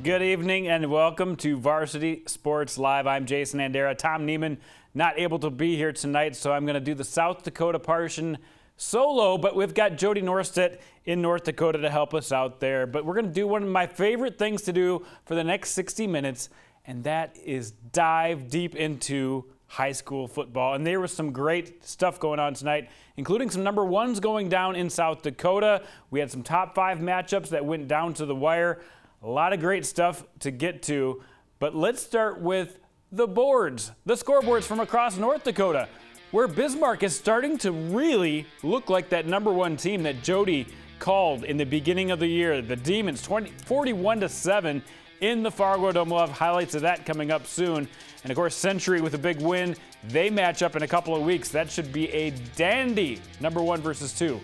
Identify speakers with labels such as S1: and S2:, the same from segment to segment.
S1: Good evening and welcome to Varsity Sports Live. I'm Jason Andera. Tom Neiman not able to be here tonight, so I'm going to do the South Dakota portion solo, but we've got Jody Norstedt in North Dakota to help us out there. But we're going to do one of my favorite things to do for the next 60 minutes, and that is dive deep into high school football. And there was some great stuff going on tonight, including some number ones going down in South Dakota. We had some top 5 matchups that went down to the wire. A lot of great stuff to get to, but let's start with the boards, the scoreboards from across North Dakota, where Bismarck is starting to really look like that number one team that Jody called in the beginning of the year. The Demons, 41-7 in the Fargo Dome. We'll have highlights of that coming up soon. And of course, Century with a big win. They match up in a couple of weeks. That should be a dandy number 1 versus 2.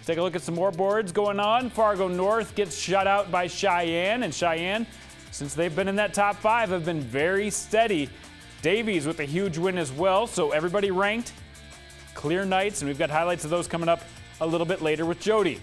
S1: Take a look at some more boards going on. Fargo North gets shut out by Sheyenne, and Sheyenne, since they've been in that top 5, have been very steady. Davies with a huge win as well, so everybody ranked. Clear nights, and we've got highlights of those coming up a little bit later with Jody.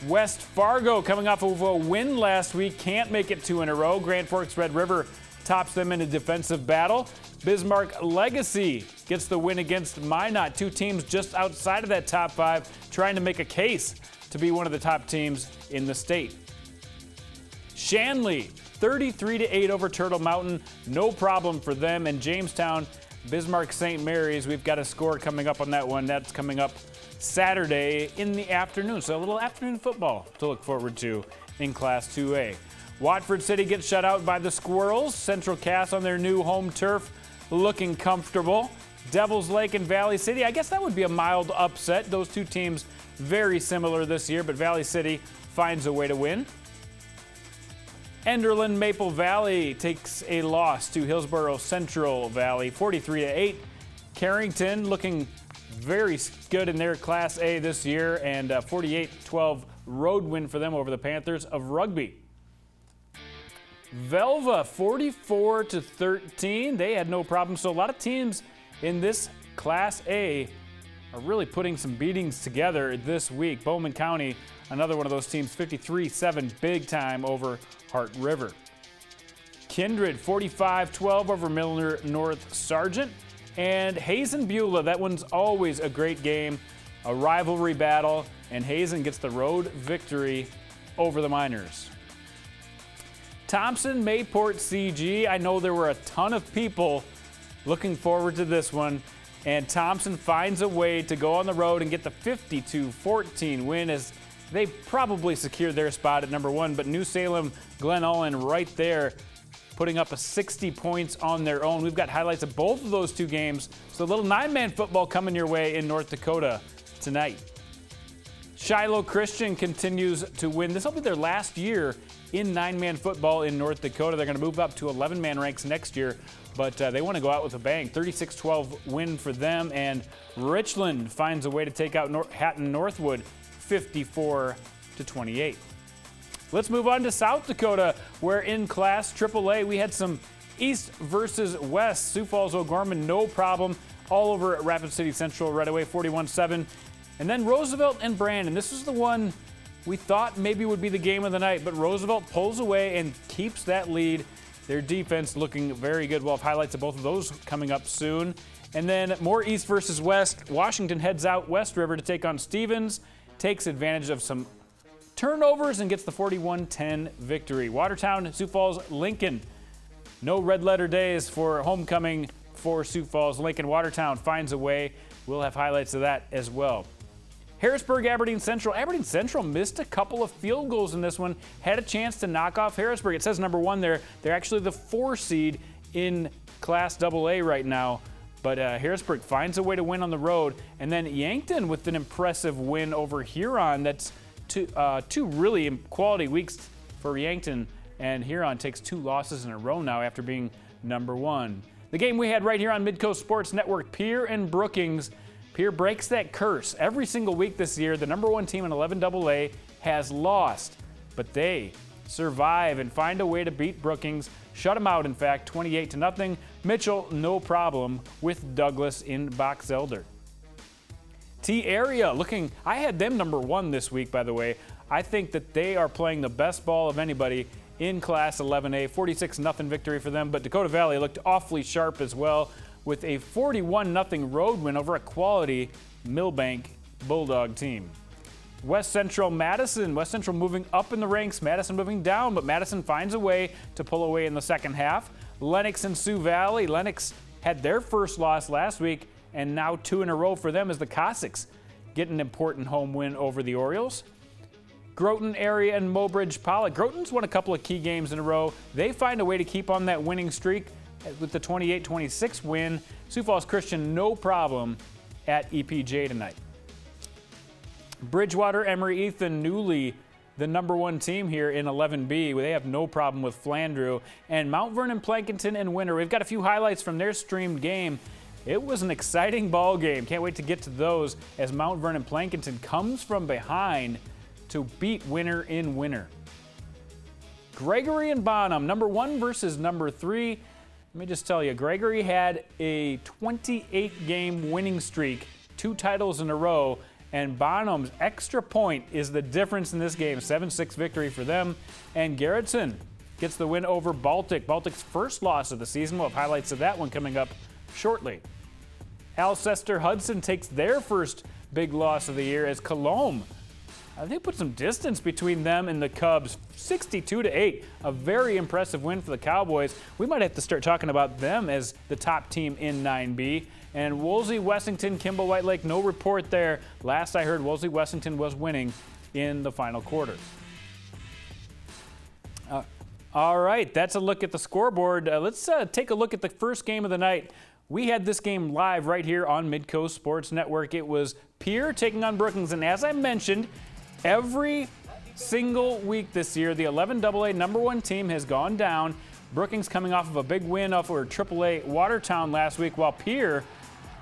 S1: West Fargo coming off of a win last week, can't make it 2 in a row. Grand Forks Red River tops them in a defensive battle. Bismarck Legacy gets the win against Minot, 2 teams just outside of that top 5, trying to make a case to be one of the top teams in the state. Shanley, 33-8 over Turtle Mountain, no problem for them. And Jamestown, Bismarck St. Mary's, we've got a score coming up on that one. That's coming up Saturday in the afternoon, so a little afternoon football to look forward to in Class 2A. Watford City gets shut out by the Squirrels. Central Cass on their new home turf looking comfortable. Devils Lake and Valley City, I guess that would be a mild upset. Those two teams very similar this year, but Valley City finds a way to win. Enderlin Maple Valley takes a loss to Hillsborough Central Valley, 43-8. Carrington looking very good in their Class A this year, and 48-12 road win for them over the Panthers of Rugby. Velva, 44-13. They had no problem. So a lot of teams in this Class A are really putting some beatings together this week. Bowman County, another one of those teams, 53-7, big time over Heart River. Kindred, 45-12 over Milnor North Sargent. And Hazen-Beulah, that one's always a great game, a rivalry battle, and Hazen gets the road victory over the Miners. Thompson, Mayport-CG, I know there were a ton of people looking forward to this one, and Thompson finds a way to go on the road and get the 52-14 win as they probably secured their spot at number 1, but New Salem, Glen Ullin right there putting up a 60 points on their own. We've got highlights of both of those 2 games, so a little 9-man football coming your way in North Dakota tonight. Shiloh Christian continues to win. This will be their last year in 9-man football in North Dakota. They're going to move up to 11-man ranks next year, but they want to go out with a bang. 36-12 win for them, and Richland finds a way to take out Hatton-Northwood 54-28. Let's move on to South Dakota, where in Class AAA we had some East versus West. Sioux Falls O'Gorman, no problem, all over at Rapid City Central right away, 41-7. And then Roosevelt and Brandon. This is the one we thought maybe would be the game of the night, but Roosevelt pulls away and keeps that lead. Their defense looking very good. We'll have highlights of both of those coming up soon. And then more East versus West. Washington heads out West River to take on Stevens, takes advantage of some turnovers and gets the 41-10 victory. Watertown, Sioux Falls, Lincoln. No red letter days for homecoming for Sioux Falls. Lincoln, Watertown finds a way. We'll have highlights of that as well. Harrisburg, Aberdeen Central. Aberdeen Central missed a couple of field goals in this one. Had a chance to knock off Harrisburg. It says number 1 there. They're actually the 4 seed in Class AA right now. But Harrisburg finds a way to win on the road. And then Yankton with an impressive win over Huron. That's two really quality weeks for Yankton. And Huron takes 2 losses in a row now after being number 1. The game we had right here on Midco Sports Network, Pierre and Brookings. Pierre breaks that curse. Every single week this year, the number 1 team in 11 AA has lost, but they survive and find a way to beat Brookings. Shut them out, in fact, 28-0. Mitchell, no problem with Douglas in Box Elder. T area looking, I had them number 1 this week, by the way. I think that they are playing the best ball of anybody in Class 11A. 46-0 victory for them, but Dakota Valley looked awfully sharp as well with a 41-0 road win over a quality Millbank Bulldog team. West Central Madison. West Central moving up in the ranks, Madison moving down, but Madison finds a way to pull away in the second half. Lennox and Sioux Valley. Lennox had their first loss last week, and now 2 in a row for them as the Cossacks get an important home win over the Orioles. Groton area and Mobridge Pollock. Groton's won a couple of key games in a row. They find a way to keep on that winning streak with the 28-26 win. Sioux Falls Christian, no problem at EPJ tonight. Bridgewater, Emory, Ethan, Newly, the number 1 team here in 11B. They have no problem with Flandreau. And Mount Vernon, Plankinton, and Winter. We've got a few highlights from their streamed game. It was an exciting ball game. Can't wait to get to those as Mount Vernon Plankinton comes from behind to beat Winter in Winter. Gregory and Bonham, number 1 versus number 3. Let me just tell you, Gregory had a 28-game winning streak, 2 titles in a row, and Bonham's extra point is the difference in this game. 7-6 victory for them. And Garretson gets the win over Baltic. Baltic's first loss of the season. We'll have highlights of that one coming up shortly. Alcester-Hudson takes their first big loss of the year as Colome. They put some distance between them and the Cubs, 62-8. A very impressive win for the Cowboys. We might have to start talking about them as the top team in 9B. And Wolsey-Wessington, Kimball White Lake, no report there. Last I heard, Wolsey-Wessington was winning in the final quarter. All right, that's a look at the scoreboard. Let's take a look at the first game of the night. We had this game live right here on Midco Sports Network. It was Pierre taking on Brookings, and as I mentioned, every single week this year, the 11AA number 1 team has gone down. Brookings coming off of a big win over AAA Watertown last week, while Pierre,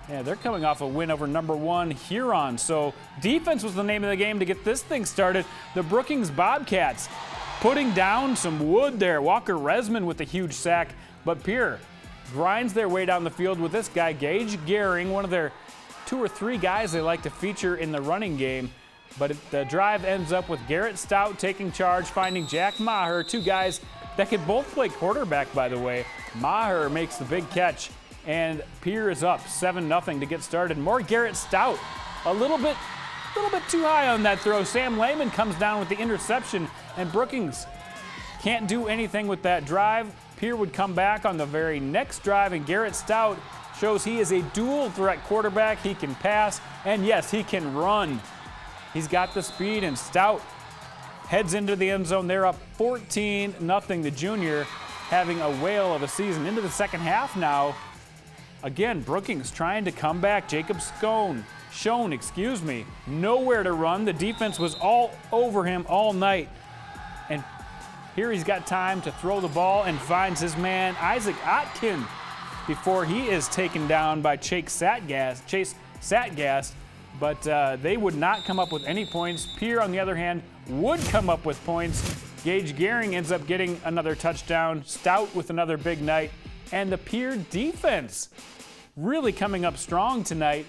S1: they're coming off a win over number 1 Huron. So defense was the name of the game to get this thing started. The Brookings Bobcats putting down some wood there. Walker Resman with a huge sack, but Pierre grinds their way down the field with this guy, Gage Gehring, one of their 2 or 3 guys they like to feature in the running game. But the drive ends up with Garrett Stout taking charge, finding Jack Maher, 2 guys that could both play quarterback, by the way. Maher makes the big catch, and Pierre is up 7-0 to get started. More Garrett Stout, a little bit too high on that throw. Sam Lehman comes down with the interception, and Brookings can't do anything with that drive. Pierre would come back on the very next drive, and Garrett Stout shows he is a dual threat quarterback. He can pass, and yes, he can run. He's got the speed, and Stout heads into the end zone. They're up 14-0. The junior having a whale of a season. Into the second half now. Again, Brookings trying to come back. Jacob Schoen, nowhere to run. The defense was all over him all night. And here he's got time to throw the ball and finds his man, Isaac Otkin, before he is taken down by Chase Satgas. But they would not come up with any points. Pierre, on the other hand, would come up with points. Gage Gehring ends up getting another touchdown. Stout with another big night. And the Pierre defense really coming up strong tonight,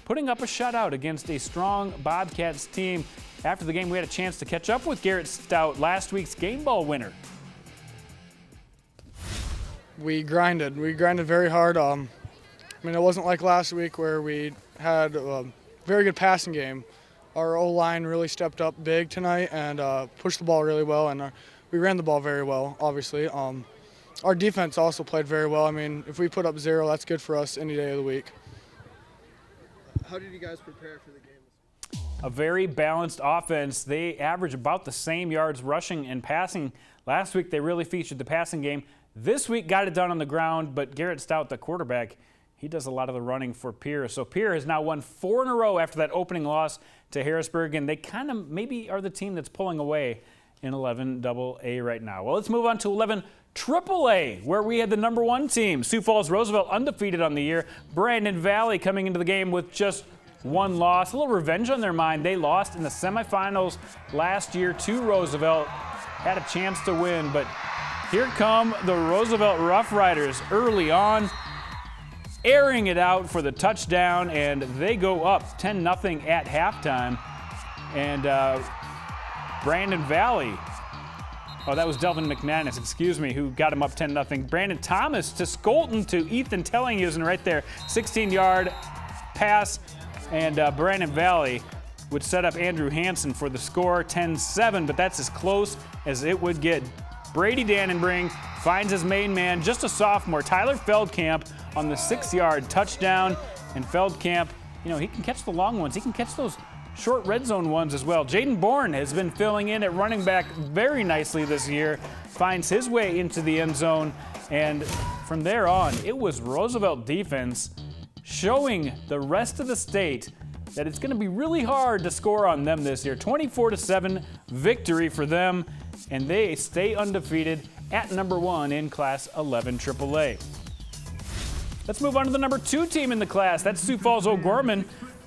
S1: putting up a shutout against a strong Bobcats team. After the game, we had a chance to catch up with Garrett Stout, last week's game ball winner.
S2: We grinded very hard. It wasn't like last week where we had a very good passing game. Our O-line really stepped up big tonight and pushed the ball really well, and we ran the ball very well, obviously. Our defense also played very well. If we put up 0, that's good for us any day of the week.
S3: How did you guys prepare for the game?
S1: A very balanced offense. They average about the same yards rushing and passing. Last week, they really featured the passing game. This week, got it done on the ground, but Garrett Stout, the quarterback, he does a lot of the running for Pierre. So Pierre has now won 4 in a row after that opening loss to Harrisburg, and they kind of maybe are the team that's pulling away in 11AA right now. Well, let's move on to 11 AAA, where we had the number 1 team. Sioux Falls Roosevelt undefeated on the year. Brandon Valley coming into the game with just 1 loss. A little revenge on their mind. They lost in the semifinals last year to Roosevelt. Had a chance to win, but here come the Roosevelt Rough Riders early on, airing it out for the touchdown, and they go up 10-0 at halftime. And Brandon Valley. Oh, that was Delvin McManus, excuse me, who got him up 10-0. Brandon Thomas to Skolton to Ethan Tellinghusen right there. 16-yard pass, and Brandon Valley would set up Andrew Hansen for the score, 10-7, but that's as close as it would get. Brady Dannenbring finds his main man, just a sophomore, Tyler Feldkamp, on the 6-yard touchdown. And Feldkamp, you know, he can catch the long ones. He can catch those short red zone ones as well. Jaden Bourne has been filling in at running back very nicely this year, finds his way into the end zone, and from there on, it was Roosevelt defense showing the rest of the state that it's going to be really hard to score on them this year. 24-7 victory for them, and they stay undefeated at number 1 in Class 11 AAA. Let's move on to the number 2 team in the class. That's Sioux Falls O'Gorman,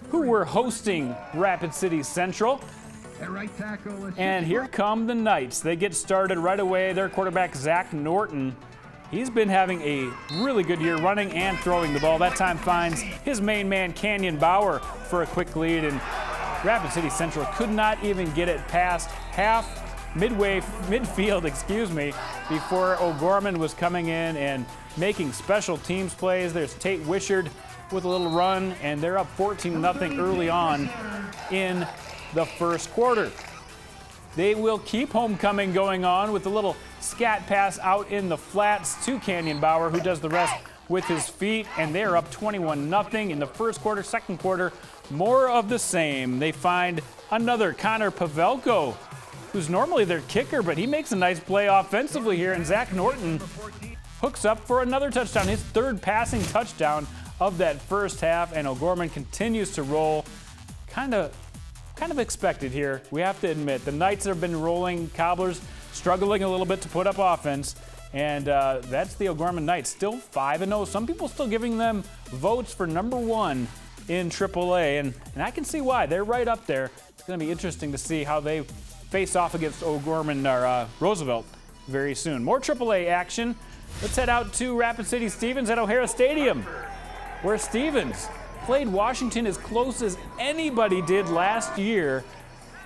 S1: who were hosting Rapid City Central. And here come the Knights. They get started right away. Their quarterback, Zach Norton, he's been having a really good year running and throwing the ball. That time finds his main man, Canyon Bauer, for a quick lead. And Rapid City Central could not even get it past midfield, before O'Gorman was coming in and making special teams plays. There's Tate Wishard with a little run, and they're up 14-0 early on in the first quarter. They will keep homecoming going on with a little scat pass out in the flats to Canyon Bauer, who does the rest with his feet, and they're up 21-0 in the first quarter. Second quarter, more of the same. They find another Connor Pavelko, who's normally their kicker, but he makes a nice play offensively here, and Zach Norton hooks up for another touchdown, his third passing touchdown of that first half, and O'Gorman continues to roll. Kind of expected here, we have to admit. The Knights have been rolling, Cobblers struggling a little bit to put up offense, and that's the O'Gorman Knights, still 5-0. Some people still giving them votes for number 1 in AAA, and I can see why. They're right up there. It's going to be interesting to see how they face off against O'Gorman or Roosevelt very soon. More AAA action. Let's head out to Rapid City Stevens at O'Hara Stadium, where Stevens played Washington as close as anybody did last year.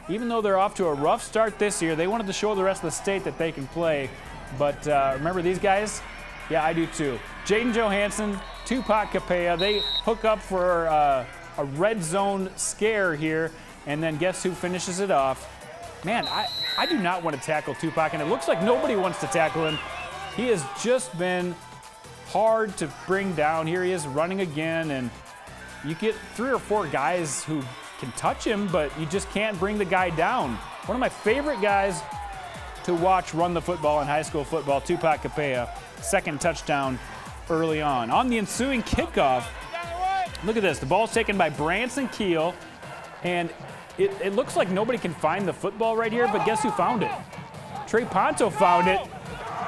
S1: Even though they're off to a rough start this year, they wanted to show the rest of the state that they can play. But remember these guys? Yeah, I do too. Jaden Johansson, Tupac Capella, they hook up for a red zone scare here, and then guess who finishes it off? Man, I do not want to tackle Tupac, and it looks like nobody wants to tackle him. He has just been hard to bring down. Here he is running again, and you get 3 or 4 guys who can touch him, but you just can't bring the guy down. One of my favorite guys to watch run the football in high school football, Tupac Capella, second touchdown early on. On the ensuing kickoff, look at this. The ball's taken by Branson Keel, and it looks like nobody can find the football right here, but guess who found it? Trey Ponto found it.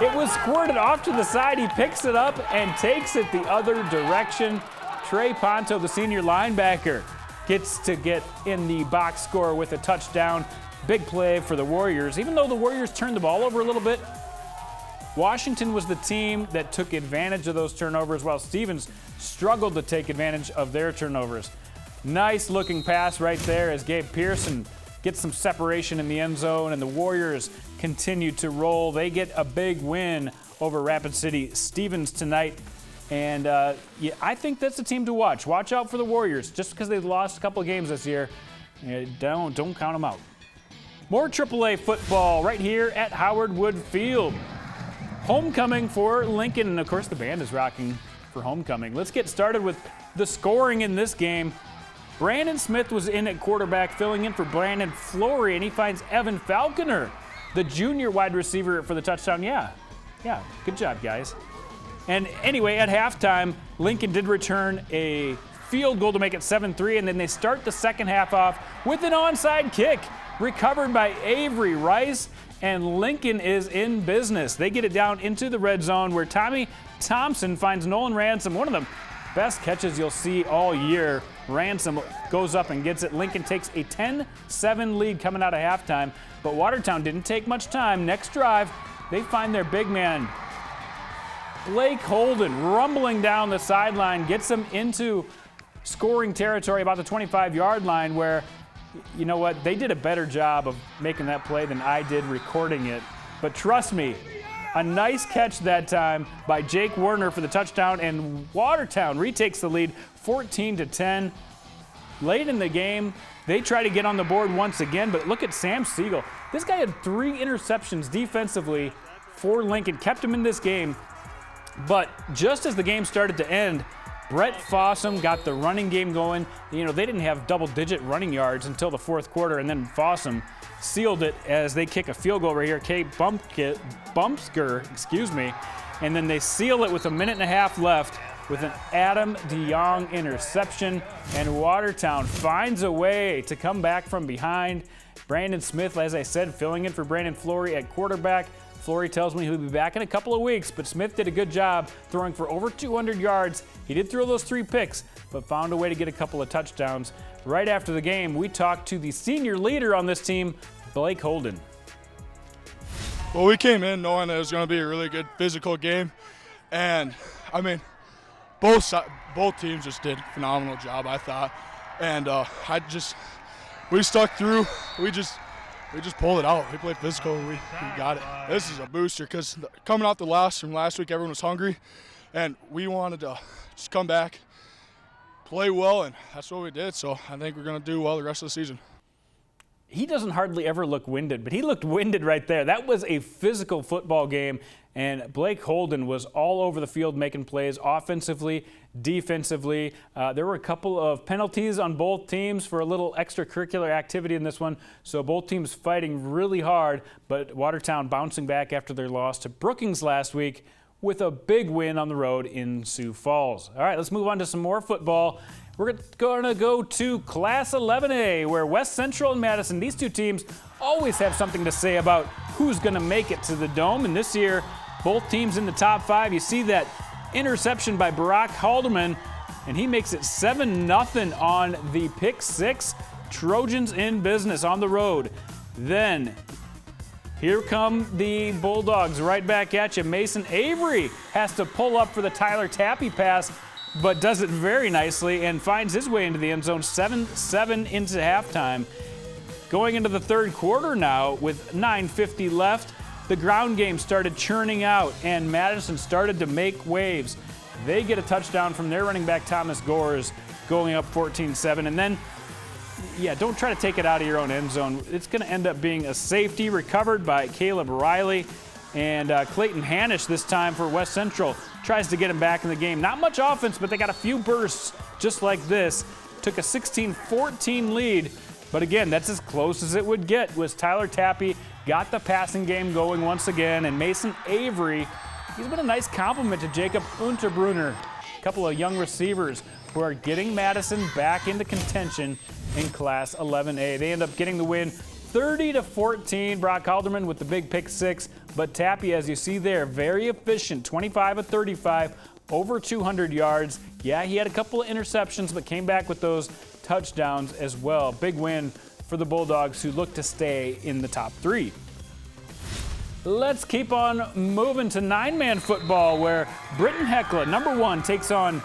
S1: It was squirted off to the side. He picks it up and takes it the other direction. Trey Ponto, the senior linebacker, gets to get in the box score with a touchdown. Big play for the Warriors. Even though the Warriors turned the ball over a little bit, Washington was the team that took advantage of those turnovers, while Stevens struggled to take advantage of their turnovers. Nice looking pass right there as Gabe Pearson gets some separation in the end zone, and the Warriors continue to roll. They get a big win over Rapid City Stevens tonight. And yeah, I think that's the team to watch. Watch out for the Warriors. Just because they've lost a couple of games this year, don't count them out. More AAA football right here at Howard Wood Field. Homecoming for Lincoln, and of course the band is rocking for homecoming. Let's get started with the scoring in this game. Brandon Smith was in at quarterback, filling in for Brandon Flory, and he finds Evan Falconer, the junior wide receiver, for the touchdown. Yeah, good job, guys. And anyway, at halftime, Lincoln did return a field goal to make it 7-3, and then they start the second half off with an onside kick recovered by Avery Rice, and Lincoln is in business. They get it down into the red zone where Tommy Thompson finds Nolan Ransom, one of the best catches you'll see all year. Ransom goes up and gets it. Lincoln takes a 10-7 lead coming out of halftime, but Watertown didn't take much time. Next drive, they find their big man, Blake Holden, rumbling down the sideline, gets them into scoring territory about the 25-yard line, where You know what? They did a better job of making that play than I did recording it. But trust me, a nice catch that time by Jake Werner for the touchdown, and Watertown retakes the lead 14-10. Late in the game, they try to get on the board once again, but look at Sam Siegel. This guy had 3 interceptions defensively for Lincoln, kept him in this game. But just as the game started to end, Brett Fossum got the running game going. You know, they didn't have double-digit running yards until the fourth quarter, and then Fossum sealed it as they kick a field goal right here. Kate Bumpsker, and then they seal it with a minute and a half left with an Adam DeYoung interception, and Watertown finds a way to come back from behind. Brandon Smith, as I said, filling in for Brandon Flory at quarterback. Flory tells me he'll be back in a couple of weeks, but Smith did a good job throwing for over 200 yards. He did throw those 3 picks, but found a way to get a couple of touchdowns. Right after the game, we talked to the senior leader on this team, Blake Holden.
S4: Well, we came in knowing that it was going to be a really good physical game, and I mean, both teams just did a phenomenal job, I thought, and we stuck through. We just pulled it out. We played physical. We got it. This is a booster because coming out from last week, everyone was hungry, and we wanted to just come back, play well, and that's what we did. So I think we're going to do well the rest of the season.
S1: He doesn't hardly ever look winded, but he looked winded right there. That was a physical football game, and Blake Holden was all over the field making plays offensively, defensively. There were a couple of penalties on both teams for a little extracurricular activity in this one, so both teams fighting really hard, but Watertown bouncing back after their loss to Brookings last week with a big win on the road in Sioux Falls. All right, let's move on to some more football. We're going to go to Class 11A, where West Central and Madison, these two teams always have something to say about who's going to make it to the Dome. And this year, both teams in the top 5. You see that interception by Barack Haldeman, and he makes it 7-0 on the pick 6. Trojans in business on the road. Then here come the Bulldogs right back at you. Mason Avery has to pull up for the Tyler Tappy pass, but does it very nicely and finds his way into the end zone. 7-7 into halftime. Going into the third quarter now with 9:50 left, the ground game started churning out and Madison started to make waves. They get a touchdown from their running back Thomas Gores, going up 14-7. And then, don't try to take it out of your own end zone. It's going to end up being a safety recovered by Caleb Riley. And Clayton Hanish this time for West Central tries to get him back in the game. Not much offense, but they got a few bursts just like this. Took a 16-14 lead, but again, that's as close as it would get. Was Tyler Tappy got the passing game going once again, and Mason Avery, he's been a nice compliment to Jacob Unterbrunner. A couple of young receivers who are getting Madison back into contention in Class 11A. They end up getting the win 30-14. Brock Halderman with the big pick 6, but Tappy, as you see there, very efficient, 25 of 35, over 200 yards. Yeah, he had a couple of interceptions, but came back with those touchdowns as well. Big win for the Bulldogs, who look to stay in the top 3. Let's keep on moving to 9-man football, where Britton-Hecla, number 1, takes on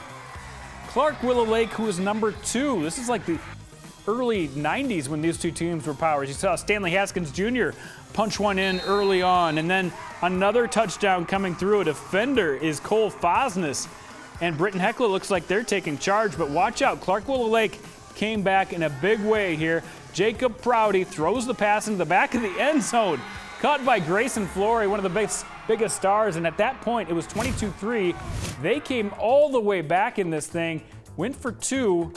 S1: Clark Willow Lake, who is number 2. This is like the early 90s when these two teams were powers. You saw Stanley Haskins Jr. punch one in early on, and then another touchdown coming through. A defender is Cole Fosness, and Britton-Hecla looks like they're taking charge, but watch out. Clark Willow Lake came back in a big way here. Jacob Prouty throws the pass into the back of the end zone, caught by Grayson Flory, one of the biggest stars, and at that point it was 22-3. They came all the way back in this thing, went for 2.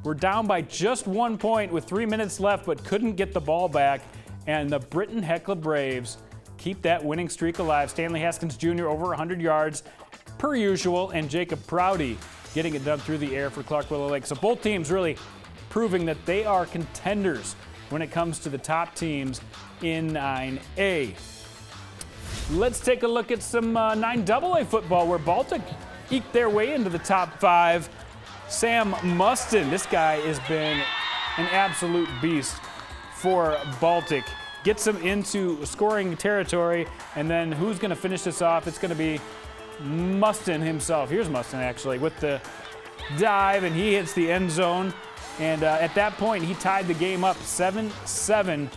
S1: We're down by just 1 point with 3 minutes left, but couldn't get the ball back. And the Britton-Hecla Braves keep that winning streak alive. Stanley Haskins Jr. over 100 yards per usual, and Jacob Prouty getting it done through the air for Clark Willow Lake. So both teams really proving that they are contenders when it comes to the top teams in 9A. Let's take a look at some 9AA football, where Baltic eked their way into the top 5. Sam Mustin, this guy has been an absolute beast for Baltic. Gets them into scoring territory, and then who's going to finish this off? It's going to be Mustin himself. Here's Mustin, actually, with the dive, and he hits the end zone And at that point, he tied the game up 7-7.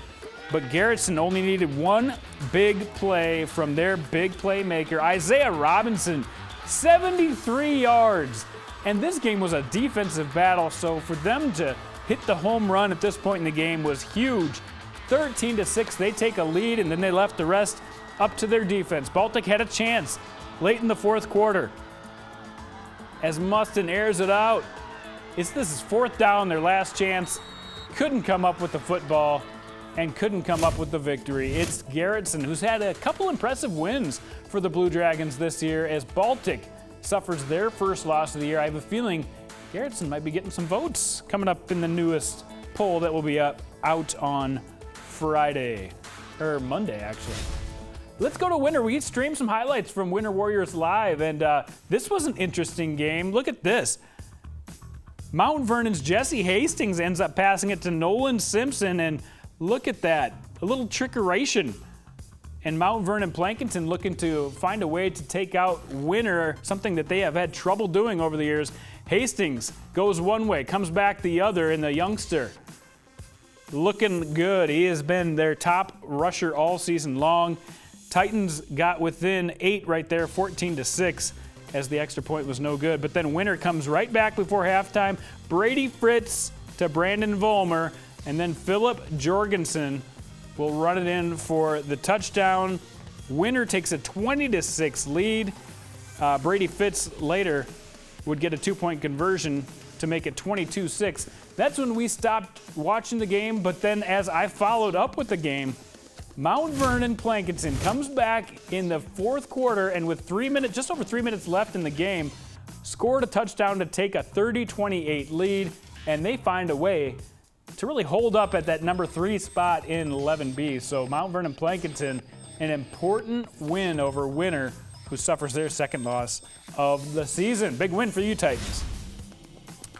S1: But Garretson only needed one big play from their big playmaker, Isaiah Robinson, 73 yards. And this game was a defensive battle, so for them to hit the home run at this point in the game was huge. 13-6, they take a lead, and then they left the rest up to their defense. Baltic had a chance late in the fourth quarter as Mustin airs it out. This is fourth down, their last chance. Couldn't come up with the football and couldn't come up with the victory. It's Garretson, who's had a couple impressive wins for the Blue Dragons this year, as Baltic suffers their first loss of the year. I have a feeling Garretson might be getting some votes coming up in the newest poll that will be out on Friday, or Monday, actually. Let's go to Winter. We streamed some highlights from Winter Warriors Live, and this was an interesting game. Look at this. Mount Vernon's Jesse Hastings ends up passing it to Nolan Simpson, and look at that, a little trickeration. And Mount Vernon Plankinton looking to find a way to take out Winter, something that they have had trouble doing over the years. Hastings goes one way, comes back the other, and the youngster looking good. He has been their top rusher all season long. Titans got within 8 right there, 14-6. As the extra point was no good. But then Winter comes right back before halftime. Brady Fritz to Brandon Vollmer, and then Philip Jorgensen will run it in for the touchdown. Winter takes a 20-6 lead. Brady Fitz later would get a 2-point conversion to make it 22-6. That's when we stopped watching the game, but then as I followed up with the game, Mount Vernon Plankinton comes back in the fourth quarter, and with just over 3 minutes left in the game, scored a touchdown to take a 30-28 lead, and they find a way to really hold up at that number 3 spot in 11B. So Mount Vernon Plankinton, an important win over Winter, who suffers their second loss of the season. Big win for you Titans.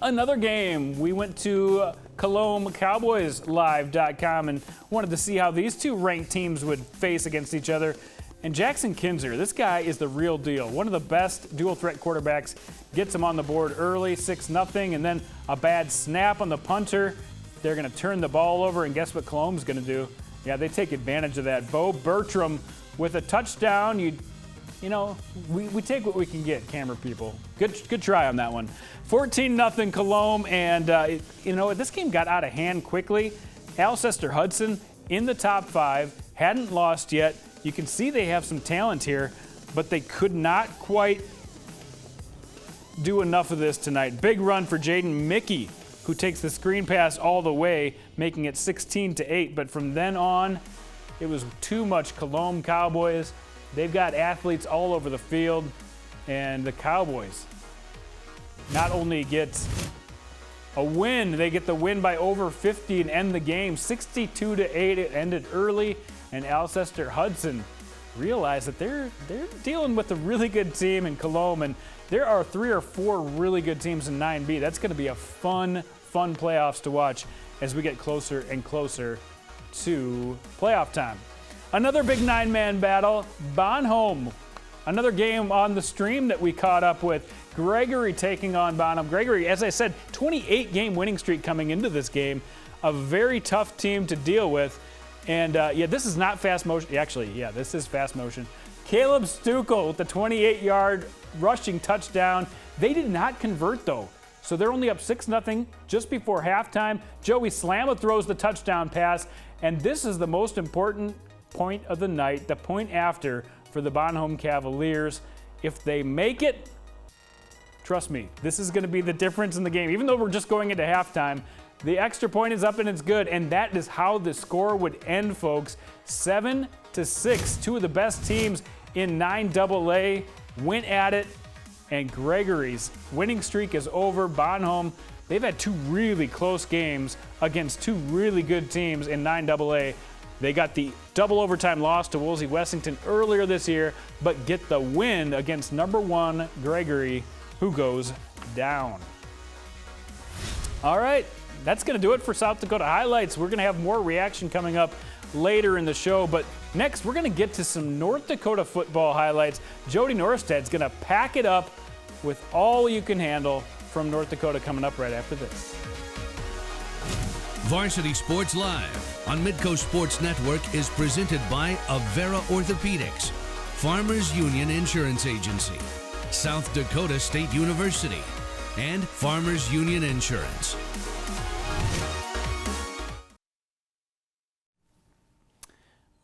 S1: Another game, we went to Colome CowboysLive.com and wanted to see how these two ranked teams would face against each other. And Jackson Kinzer, this guy is the real deal. One of the best dual threat quarterbacks, gets him on the board early, 6-0, and then a bad snap on the punter. They're going to turn the ball over, and guess what Colome's going to do? Yeah, they take advantage of that. Bo Bertram with a touchdown. You know, we take what we can get, camera people. Good try on that one. 14-0 Colome, and you know, this game got out of hand quickly. Alcester-Hudson in the top 5, hadn't lost yet. You can see they have some talent here, but they could not quite do enough of this tonight. Big run for Jaden Mickey, who takes the screen pass all the way, making it 16-8. But from then on, it was too much Colome Cowboys. They've got athletes all over the field, and the Cowboys not only get a win, they get the win by over 50 and end the game. 62-8, it ended early, and Alcester-Hudson realized that they're dealing with a really good team in Colome, and there are 3 or 4 really good teams in 9B. That's going to be a fun playoffs to watch as we get closer and closer to playoff time. Another big 9-man battle, Bonhomme. Another game on the stream that we caught up with. Gregory taking on Bonhomme. Gregory, as I said, 28-game winning streak coming into this game. A very tough team to deal with. And yeah, this is not fast motion. Actually, yeah, this is fast motion. Caleb Stukel with the 28-yard rushing touchdown. They did not convert, though. So they're only up 6-0 just before halftime. Joey Slamma throws the touchdown pass. And this is the most important point of the night, the point after for the Bonhomme Cavaliers. If they make it, trust me, this is going to be the difference in the game. Even though we're just going into halftime, the extra point is up and it's good, and that is how the score would end, folks. 7-6, two of the best teams in 9AA went at it, and Gregory's winning streak is over. Bonhomme, they've had 2 really close games against 2 really good teams in 9AA. They got the double overtime loss to Woolsey Wessington earlier this year, but get the win against number 1 Gregory, who goes down. All right, that's going to do it for South Dakota Highlights. We're going to have more reaction coming up later in the show, but next we're going to get to some North Dakota football highlights. Jody Norstad's going to pack it up with all you can handle from North Dakota coming up right after this.
S5: Varsity Sports Live on Midco Sports Network is presented by Avera Orthopedics, Farmers Union Insurance Agency, South Dakota State University, and Farmers Union Insurance.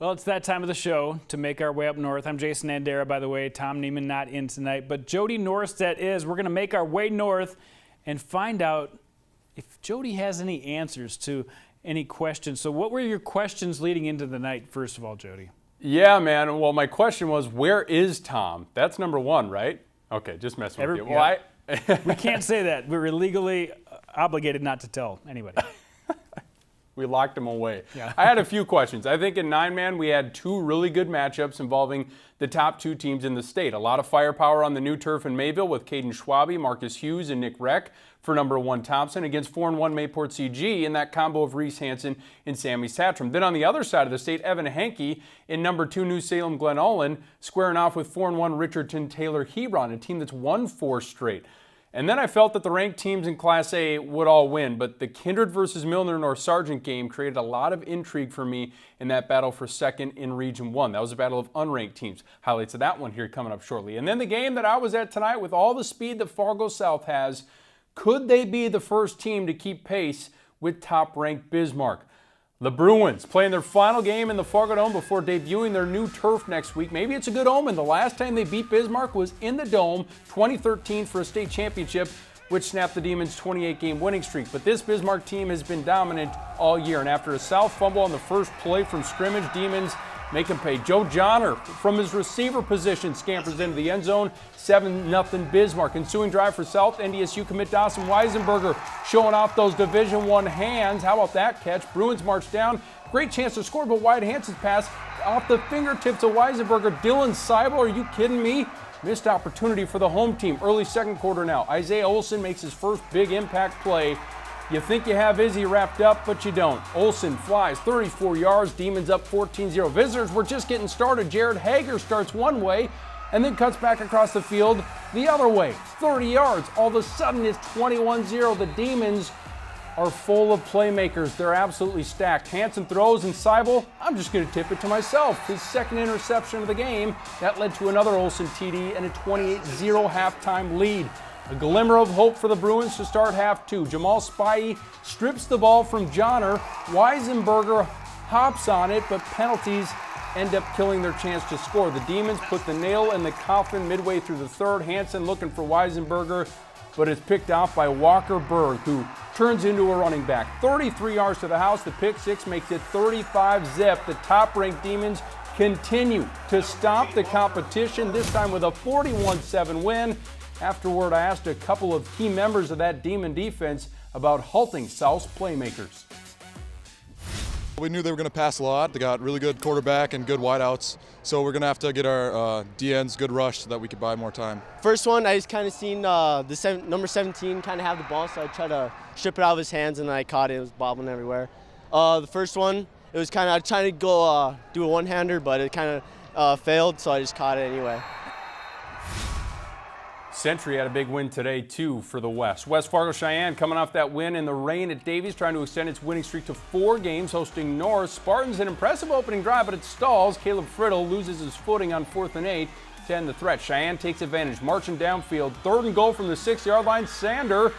S1: Well, it's that time of the show to make our way up north. I'm Jason Andera, by the way. Tom Neiman not in tonight, but Jody Norstedt is. We're going to make our way north and find out if Jody has any answers to any questions. So what were your questions leading into the night, first of all, Jody?
S6: Yeah, man. Well, my question was, where is Tom? That's number one, right? Okay, just messing with you.
S1: Yeah. Well, we can't say that. We're legally obligated not to tell anybody.
S6: We locked him away.
S1: Yeah.
S6: I had a few questions. I think in 9-man we had two really good matchups involving the top two teams in the state. A lot of firepower on the new turf in Mayville with Caden Schwabe, Marcus Hughes, and Nick Reck for number 1 Thompson against 4-1 Mayport-CG in that combo of Reese Hansen and Sammy Satram. Then on the other side of the state, Evan Henke in number 2 New Salem Glen Ullin squaring off with 4-1 Richardson Taylor Hebron, a team that's won 4 straight. And then I felt that the ranked teams in Class A would all win, but the Kindred versus Milnor or Sargent game created a lot of intrigue for me in that battle for second in Region 1. That was a battle of unranked teams. Highlights of that one here coming up shortly. And then the game that I was at tonight, with all the speed that Fargo South has, could they be the first team to keep pace with top-ranked Bismarck? The Bruins playing their final game in the Fargo Dome before debuting their new turf next week. Maybe it's a good omen. The last time they beat Bismarck was in the Dome, 2013 for a state championship, which snapped the Demons' 28-game winning streak. But this Bismarck team has been dominant all year, and after a South fumble on the first play from scrimmage, Demons make him pay. Joe Johnner from his receiver position scampers into the end zone, 7-0 Bismarck. Ensuing drive for South, NDSU commit Dawson Weisenberger showing off those Division I hands. How about that catch? Bruins march down. Great chance to score, but Wyatt Hanson's pass off the fingertips of Weisenberger. Dylan Seibel, are you kidding me? Missed opportunity for the home team. Early second quarter now. Isaiah Olson makes his first big impact play. You think you have Izzy wrapped up, but you don't. Olson flies 34 yards, Demons up 14-0. Visitors were just getting started. Jared Hager starts one way and then cuts back across the field the other way. 30 yards. All of a sudden it's 21-0. The Demons are full of playmakers. They're absolutely stacked. Hanson throws, and Seibel, I'm just going to tip it to myself. His second interception of the game. That led to another Olson TD and a 28-0 halftime lead. A glimmer of hope for the Bruins to start half 2. Jamal Spivey strips the ball from Johnner. Weisenberger hops on it, but penalties end up killing their chance to score. The Demons put the nail in the coffin midway through the third. Hanson looking for Weisenberger, but it's picked off by Walker Berg, who turns into a running back. 33 yards to the house. The pick six makes it 35-zip. The top-ranked Demons continue to stomp the competition, this time with a 41-7 win. Afterward, I asked a couple of key members of that Demon defense about halting South's playmakers.
S7: We knew they were going to pass a lot. They got really good quarterback and good wideouts. So we're going to have to get our DNs good rush so that we could buy more time.
S8: First one, I just kind of seen number 17 kind of have the ball, so I tried to strip it out of his hands, and I caught it. It was bobbling everywhere. The first one, it was kind of trying to go do a one-hander, but it kind of failed, so I just caught it anyway.
S6: Century had a big win today, too, for the West. West Fargo Cheyenne coming off that win in the rain at Davies, trying to extend its winning streak to 4 games, hosting North. Spartans an impressive opening drive, but it stalls. Caleb Friddle loses his footing on 4th and 8 to end the threat. Cheyenne takes advantage, marching downfield. 3rd and goal from the 6-yard line. Sander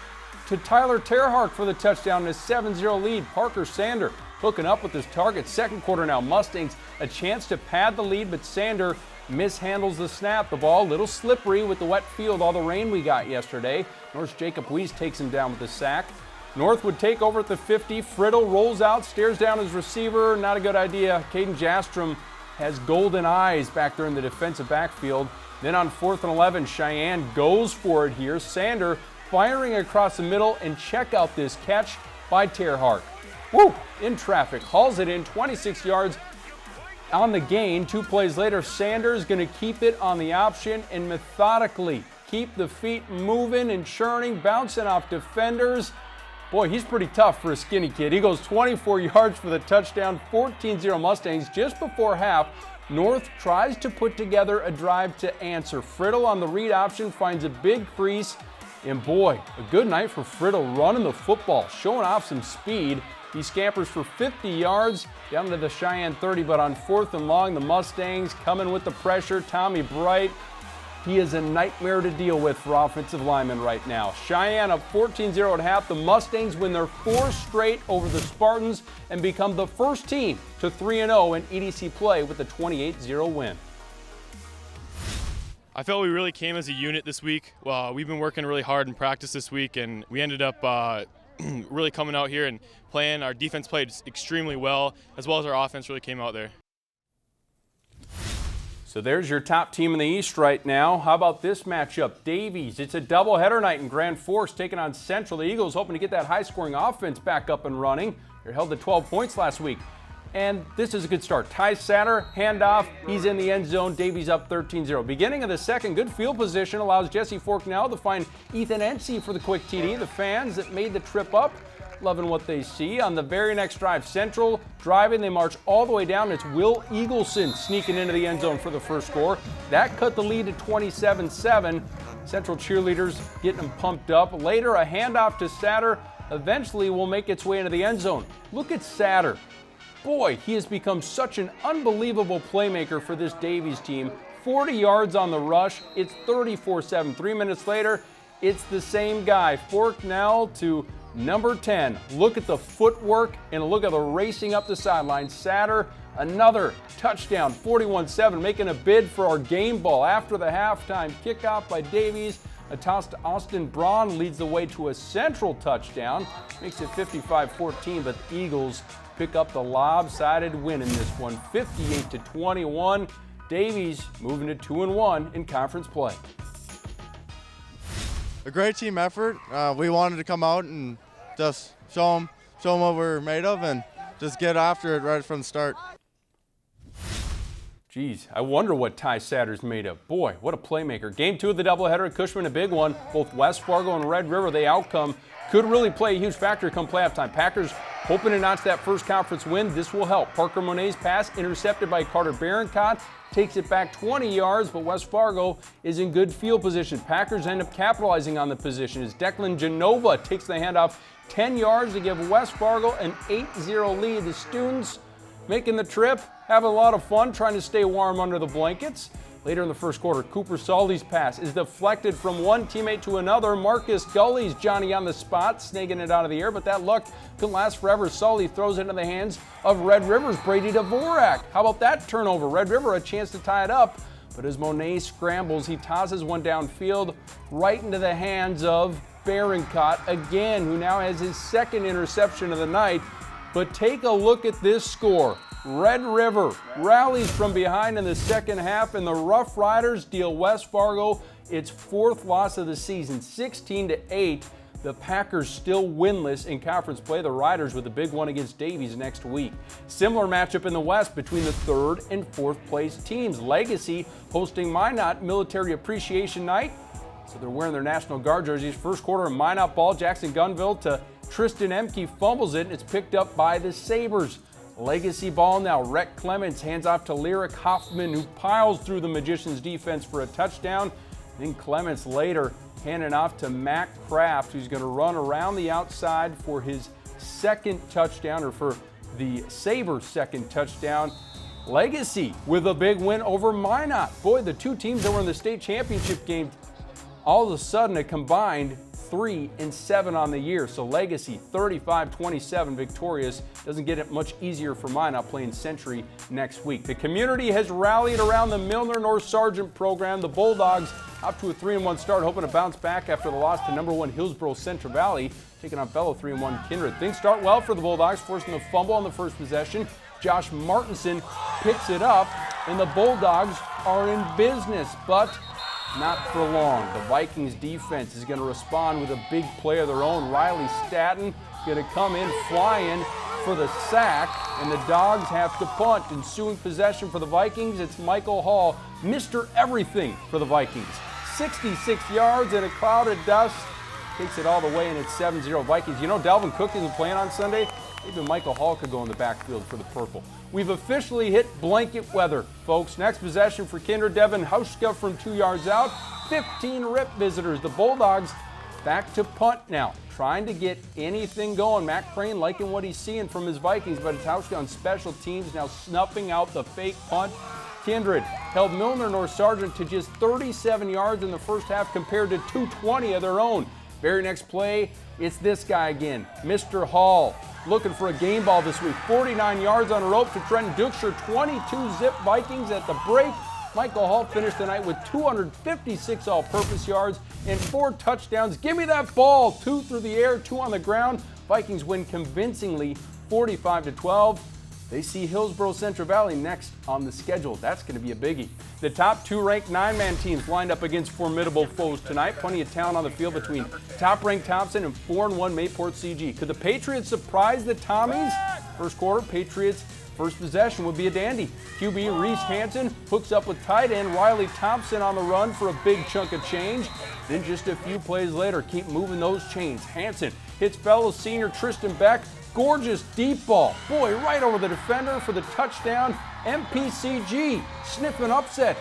S6: to Tyler Terhark for the touchdown and a 7-0 lead. Parker Sander hooking up with his target. Second quarter now. Mustangs a chance to pad the lead, but Sander mishandles the snap. The ball a little slippery with the wet field, all the rain we got yesterday. North's Jacob Weiss takes him down with the sack. North would take over at the 50. Friddle rolls out, stares down his receiver. Not a good idea. Caden Jastrom has golden eyes back there in the defensive backfield. Then on 4th and 11, Cheyenne goes for it here. Sander firing across the middle, and check out this catch by Terhark. Woo! In traffic, hauls it in 26 yards. On the gain, 2 plays later, Sanders going to keep it on the option and methodically keep the feet moving and churning, bouncing off defenders. Boy, he's pretty tough for a skinny kid. He goes 24 yards for the touchdown, 14-0 Mustangs. Just before half, North tries to put together a drive to answer. Friddle on the read option finds a big crease, and boy, a good night for Friddle running the football, showing off some speed. He scampers for 50 yards down to the Sheyenne 30, but on 4th and long, the Mustangs coming with the pressure. Tommy Bright, he is a nightmare to deal with for offensive linemen right now. Sheyenne up 14-0 at half. The Mustangs win their 4th straight over the Spartans and become the first team to 3-0 in EDC play with a 28-0 win.
S9: I felt we really came as a unit this week. We've been working really hard in practice this week, and we ended up really coming out here and playing. Our defense played extremely well, as well as our offense really came out there.
S6: So there's your top team in the East right now. How about this matchup? Davies, it's a doubleheader night in Grand Forks taking on Central. The Eagles hoping to get that high-scoring offense back up and running. They're held to 12 points last week. And this is a good start. Ty Satter, handoff, he's in the end zone. Davies up 13-0. Beginning of the second, good field position allows Jesse Forknell to find Ethan Ency for the quick TD. The fans that made the trip up, loving what they see. On the very next drive, Central driving, they march all the way down. It's Will Eagleson sneaking into the end zone for the first score. That cut the lead to 27-7. Central cheerleaders getting them pumped up. Later, a handoff to Satter eventually will make its way into the end zone. Look at Satter. Boy, he has become such an unbelievable playmaker for this Davies team. 40 yards on the rush. It's 34-7. 3 minutes later, it's the same guy. Forknell to number 10. Look at the footwork and look at the racing up the sideline. Satter, another touchdown, 41-7, making a bid for our game ball. After the halftime kickoff by Davies, a toss to Austin Braun leads the way to a Central touchdown. Makes it 55-14, but the Eagles pick up the lopsided win in this one, 58-21. Davies moving to 2-1 in conference play.
S10: A great team effort. We wanted to come out and just show them what we're made of and just get after it right from the start.
S6: Geez, I wonder what Ty Satter's made of. Boy, what a playmaker. Game 2 of the doubleheader at Cushman, a big one. Both West Fargo and Red River, the outcome could really play a huge factor come playoff time. Packers hoping to notch that first conference win. This will help. Parker Monet's pass intercepted by Carter Barroncott. Takes it back 20 yards, but West Fargo is in good field position. Packers end up capitalizing on the position as Declan Genova takes the handoff 10 yards to give West Fargo an 8-0 lead. The students making the trip, having a lot of fun, trying to stay warm under the blankets. Later in the first quarter, Cooper Saldy's pass is deflected from one teammate to another. Marcus Gully's Johnny on the spot, snagging it out of the air, but that luck couldn't last forever. Saldy throws it into the hands of Red River's Brady Dvorak. How about that turnover? Red River a chance to tie it up, but as Monet scrambles, he tosses one downfield right into the hands of Barroncott again, who now has his second interception of the night. But take a look at this score. Red River rallies from behind in the second half, and the Rough Riders deal West Fargo its 4th loss of the season, 16-8. The Packers still winless in conference play. The Riders with a big one against Davies next week. Similar matchup in the West between the 3rd and 4th place teams. Legacy hosting Minot Military Appreciation Night. So they're wearing their National Guard jerseys. First quarter, Minot ball. Jackson Gunville to Tristan Emke fumbles it, and it's picked up by the Sabres. Legacy ball now. Rhett Clements hands off to Lyric Hoffman, who piles through the Magicians' defense for a touchdown. Then Clements later handing off to Mac Kraft, who's going to run around the outside for his second touchdown, or for the Sabres' second touchdown. Legacy with a big win over Minot. Boy, the two teams that were in the state championship game, all of a sudden a combined 3-7 on the year. So Legacy 35-27 victorious. Doesn't get it much easier for Minot playing Century next week. The community has rallied around the Milnor North Sargent program. The Bulldogs up to a 3-1 start, hoping to bounce back after the loss to number 1 Hillsboro Central Valley, taking on fellow 3-1 Kindred. Things start well for the Bulldogs, forcing the fumble on the first possession. Josh Martinson picks it up, and the Bulldogs are in business, but not for long. The Vikings defense is going to respond with a big play of their own. Riley Staton going to come in flying for the sack, and the Dogs have to punt. Ensuing possession for the Vikings, it's Michael Hall, Mr. Everything for the Vikings. 66 yards in a cloud of dust. Takes it all the way, and it's 7-0 Vikings. You know, Dalvin Cook isn't playing on Sunday. Even Michael Hall could go in the backfield for the purple. We've officially hit blanket weather, folks. Next possession for Kindred. Devin Hauschka from 2 yards out. 15 rip visitors. The Bulldogs Back to punt now, trying to get anything going. Matt Crane liking what he's seeing from his Vikings, but it's Hauschka on special teams now snuffing out the fake punt. Kindred held Milnor nor Sargent to just 37 yards in the first half compared to 220 of their own. Very next play, it's this guy again, Mr. Hall, looking for a game ball this week. 49 yards on a rope to Trenton Dukeshire, 22-zip Vikings at the break. Michael Hall finished the night with 256 all-purpose yards and 4 touchdowns. Give me that ball. 2 through the air, 2 on the ground. Vikings win convincingly 45-12. They see Hillsborough Central Valley next on the schedule. That's going to be a biggie. The top 2 ranked 9-man teams lined up against formidable foes tonight. Plenty of talent on the field between top-ranked Thompson and 4-1 Mayport-CG. Could the Patriots surprise the Tommies? First quarter, Patriots first possession would be a dandy. QB Reese Hansen hooks up with tight end Riley Thompson on the run for a big chunk of change. Then just a few plays later, keep moving those chains. Hansen hits fellow senior Tristan Beck. Gorgeous deep ball. Boy, right over the defender for the touchdown. MPCG sniffing upset.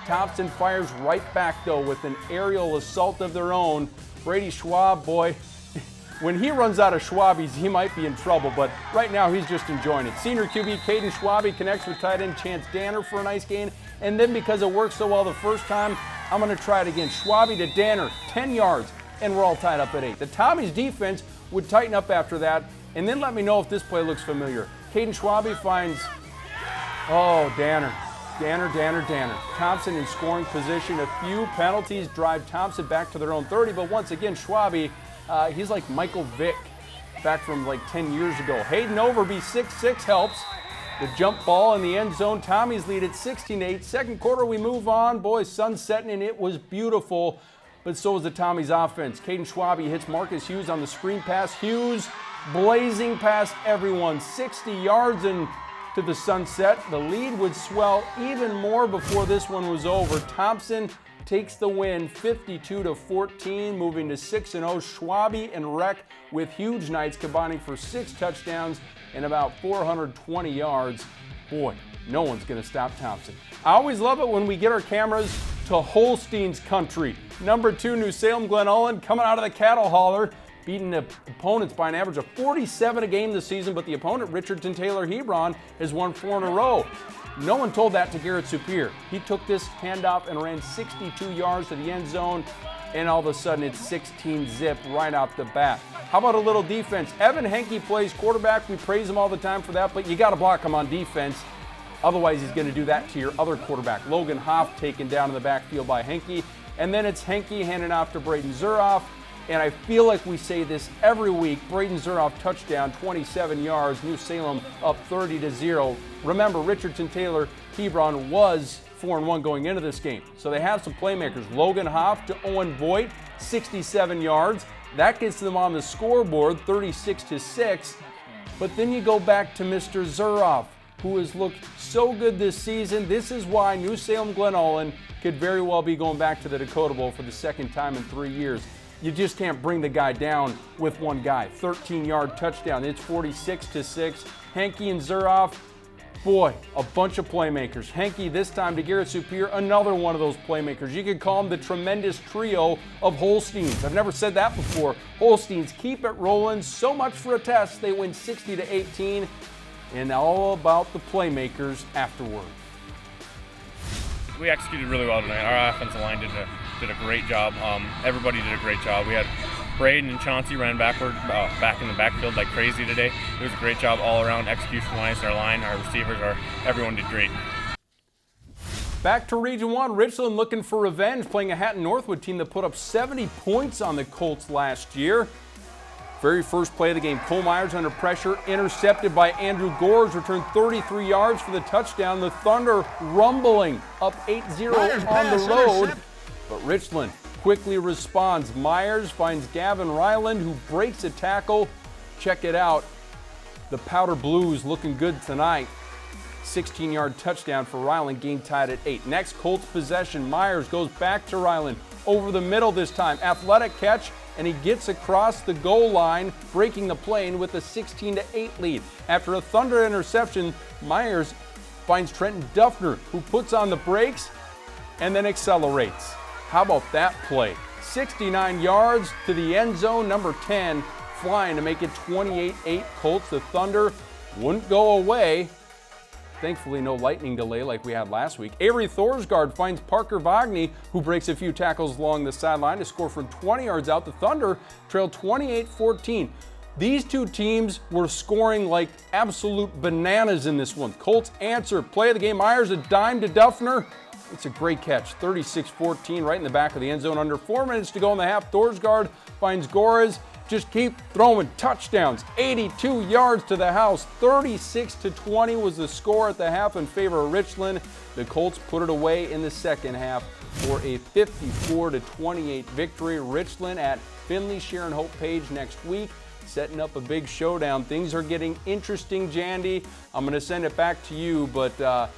S6: Thompson fires right back, though, with an aerial assault of their own. Brady Schwab, boy, when he runs out of Schwabies, he might be in trouble, but right now he's just enjoying it. Senior QB Caden Schwabe connects with tight end Chance Danner for a nice gain, and then because it worked so well the first time, I'm going to try it again. Schwabe to Danner, 10 yards, and we're all tied up at 8. The Tommies defense would tighten up after that, and then let me know if this play looks familiar. Caden Schwabe finds, Danner. Thompson in scoring position. A few penalties drive Thompson back to their own 30, but once again, Schwabe, he's like Michael Vick back from like 10 years ago. Hayden Overby, 6'6", helps. The jump ball in the end zone. Tommies lead at 16-8. Second quarter, we move on. Boys, sun setting, and it was beautiful, but so is the Tommies offense. Caden Schwabe hits Marcus Hughes on the screen pass. Hughes blazing past everyone, 60 yards into the sunset. The lead would swell even more before this one was over. Thompson takes the win 52-14, moving to 6-0. Schwabe and Reck with huge nights, combining for 6 touchdowns and about 420 yards. Boy, no one's going to stop Thompson. I always love it when we get our cameras to Holstein's country. Number 2, New Salem Glen Ullin coming out of the cattle hauler, beating the opponents by an average of 47 a game this season, but the opponent, Richardson Taylor Hebron, has won 4 in a row. No one told that to Garretson Pierre. He took this handoff and ran 62 yards to the end zone, and all of a sudden it's 16-zip right out the bat. How about a little defense? Evan Henke plays quarterback. We praise him all the time for that, but you got to block him on defense. Otherwise, he's going to do that to your other quarterback. Logan Hoff taken down in the backfield by Henke, and then it's Henke handing off to Braden Zuroff. And I feel like we say this every week. Braden Zuroff touchdown, 27 yards. New Salem up 30-0. Remember, Richardson Taylor Hebron was 4-1 going into this game. So they have some playmakers. Logan Hoff to Owen Voigt, 67 yards. That gets them on the scoreboard, 36-6. But then you go back to Mr. Zuroff, who has looked so good this season. This is why New Salem Glen Ullin could very well be going back to the Dakota Bowl for the second time in 3 years. You just can't bring the guy down with one guy. 13-yard touchdown. It's 46-6. Henke and Zuroff, boy, a bunch of playmakers. Henke this time to Garretson Pierre, another one of those playmakers. You could call them the tremendous trio of Holsteins. I've never said that before. Holsteins keep it rolling. So much for a test. They win 60-18, and all about the playmakers afterward.
S11: We executed really well tonight. Our offensive line did a great job. Everybody did a great job. We had Braden and Chauncey running backward, back in the backfield like crazy today. It was a great job all around. Execution-wise, our line, our receivers, everyone did great.
S6: Back to Region 1, Richland looking for revenge, playing a Hatton-Northwood team that put up 70 points on the Colts last year. Very first play of the game, Cole Myers under pressure, intercepted by Andrew Gores, returned 33 yards for the touchdown. The Thunder rumbling up 8-0 on the road, but Richland quickly responds. Myers finds Gavin Ryland, who breaks a tackle. Check it out. The Powder Blues looking good tonight. 16-yard touchdown for Ryland, game tied at 8. Next, Colts possession. Myers goes back to Ryland. Over the middle this time. Athletic catch, and he gets across the goal line, breaking the plane with a 16-8 lead. After a Thunder interception, Myers finds Trenton Duffner, who puts on the brakes and then accelerates. How about that play? 69 yards to the end zone. Number 10 flying to make it 28-8 Colts. The Thunder wouldn't go away. Thankfully, no lightning delay like we had last week. Avery Thorsgaard finds Parker Vagney, who breaks a few tackles along the sideline to score from 20 yards out. The Thunder trailed 28-14. These two teams were scoring like absolute bananas in this one. Colts answer. Play of the game. Myers a dime to Duffner. It's a great catch. 36-14 right in the back of the end zone. Under 4 minutes to go in the half. Thorsgaard finds Gores. Just keep throwing touchdowns. 82 yards to the house. 36-20 was the score at the half in favor of Richland. The Colts put it away in the second half for a 54-28 victory. Richland at Finley Sharon Hope Page next week, setting up a big showdown. Things are getting interesting, Jandy. I'm going to send it back to you, but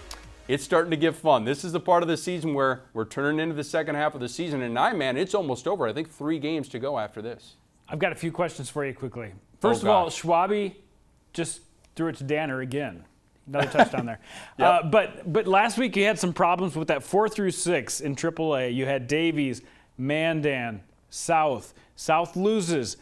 S6: it's starting to get fun. This is the part of the season where we're turning into the second half of the season. And man, it's almost over. I think 3 games to go after this.
S1: I've got a few questions for you quickly. First of all, Schwabe just threw it to Danner again. Another touchdown there. Yep. But last week you had some problems with that 4 through 6 in AAA. You had Davies, Mandan, South. South loses.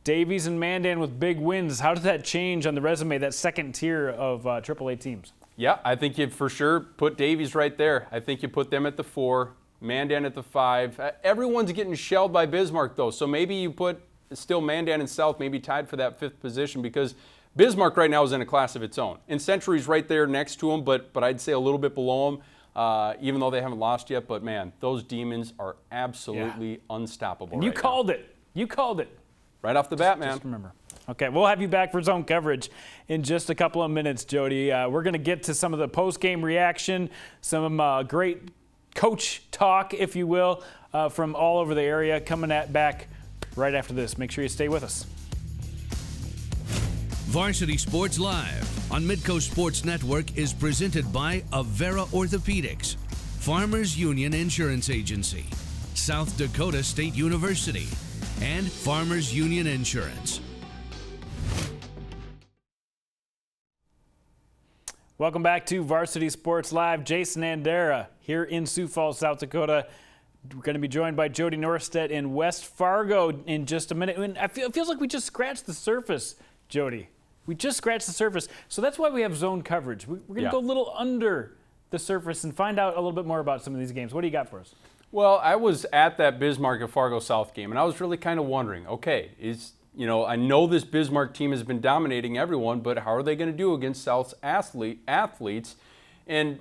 S1: Davies and Mandan with big wins. How did that change on the resume, that second tier of AAA teams?
S6: Yeah, I think you for sure put Davies right there. I think you put them at the 4, Mandan at the 5. Everyone's getting shelled by Bismarck, though, so maybe you put still Mandan and South maybe tied for that 5th position, because Bismarck right now is in a class of its own. And Century's right there next to them, but I'd say a little bit below them, even though they haven't lost yet. But, man, those Demons are absolutely unstoppable.
S1: And you called it. You called it.
S6: Right off the bat, man.
S1: Just remember. Okay, we'll have you back for zone coverage in just a couple of minutes, Jody. We're going to get to some of the post-game reaction, some great coach talk, if you will, from all over the area coming back right after this. Make sure you stay with us.
S5: Varsity Sports Live on Midco Sports Network is presented by Avera Orthopedics, Farmers Union Insurance Agency, South Dakota State University, and Farmers Union Insurance.
S1: Welcome back to Varsity Sports Live. Jason Andera here in Sioux Falls, South Dakota. We're going to be joined by Jody Norstedt in West Fargo in just a minute. And it feels like we just scratched the surface, Jody. We just scratched the surface. So that's why we have zone coverage. We're going to go a little under the surface and find out a little bit more about some of these games. What do you got for us?
S6: Well, I was at that Bismarck and Fargo South game, and I was really kind of wondering, okay, I know this Bismarck team has been dominating everyone, but how are they going to do against South's athletes? And,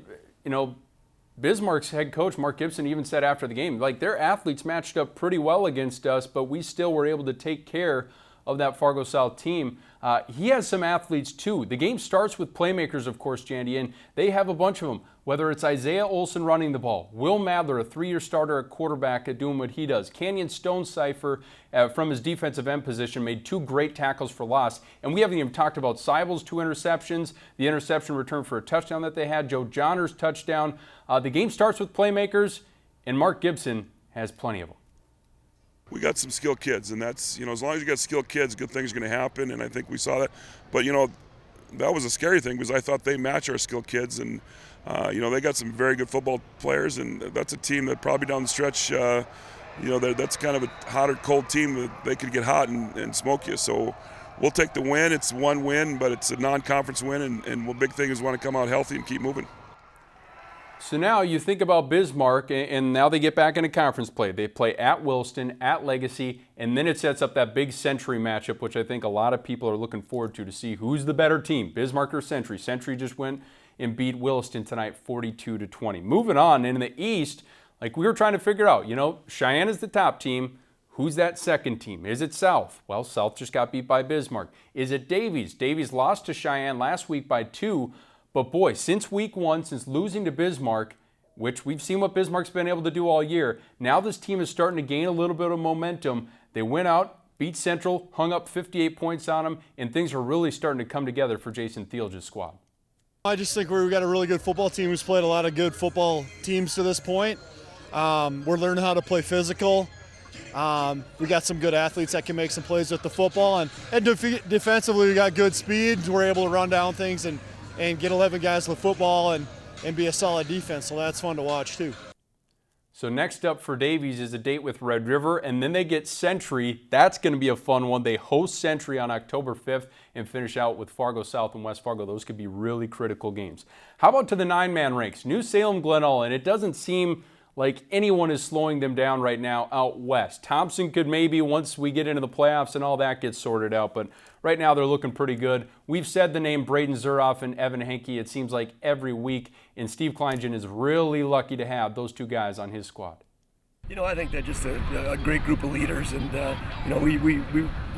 S6: Bismarck's head coach, Mark Gibson, even said after the game, like, their athletes matched up pretty well against us, but we still were able to take care of that Fargo South team. He has some athletes, too. The game starts with playmakers, of course, Jandy, and they have a bunch of them, whether it's Isaiah Olson running the ball, Will Madler, a 3-year starter at quarterback, at doing what he does. Canyon Stonecipher, from his defensive end position, made 2 great tackles for loss. And we haven't even talked about Seibel's 2 interceptions, the interception return for a touchdown that they had, Joe Johnner's touchdown. The game starts with playmakers, and Mark Gibson has plenty of them.
S12: We got some skilled kids, and that's, as long as you got skilled kids, good things are going to happen, and I think we saw that. But, that was a scary thing, because I thought they match our skilled kids, and, they got some very good football players, and that's a team that probably down the stretch, that's kind of a hot or cold team that they could get hot and smoke you. So we'll take the win. It's one win, but it's a non-conference win, and the big thing is want to come out healthy and keep moving.
S6: So now you think about Bismarck, and now they get back into conference play. They play at Williston, at Legacy, and then it sets up that big Century matchup, which I think a lot of people are looking forward to see who's the better team, Bismarck or Century. Century just went and beat Williston tonight 42-20. Moving on, in the East, like we were trying to figure out, Sheyenne is the top team. Who's that second team? Is it South? Well, South just got beat by Bismarck. Is it Davies? Davies lost to Sheyenne last week by 2. But boy, since week 1, since losing to Bismarck, which we've seen what Bismarck's been able to do all year, now this team is starting to gain a little bit of momentum. They went out, beat Central, hung up 58 points on them, and things are really starting to come together for Jason Thielge's squad.
S13: I just think we've got a really good football team who's played a lot of good football teams to this point. We're learning how to play physical. We got some good athletes that can make some plays with the football, and defensively we got good speed. We're able to run down things and get 11 guys with football and be a solid defense, so that's fun to watch too.
S6: So next up for Davies is a date with Red River, and then they get Century. That's going to be a fun one. They host Century on October 5th and finish out with Fargo South and West Fargo. Those could be really critical games. How about to the 9-man ranks? New Salem, Glen, Ullin. It doesn't seem like anyone is slowing them down right now out west. Thompson could maybe once we get into the playoffs and all that gets sorted out, but right now they're looking pretty good. We've said the name Braden Zuroff and Evan Henke, it seems like every week, and Steve Kleingen is really lucky to have those two guys on his squad.
S14: You know, I think they're just a great group of leaders, and you know, we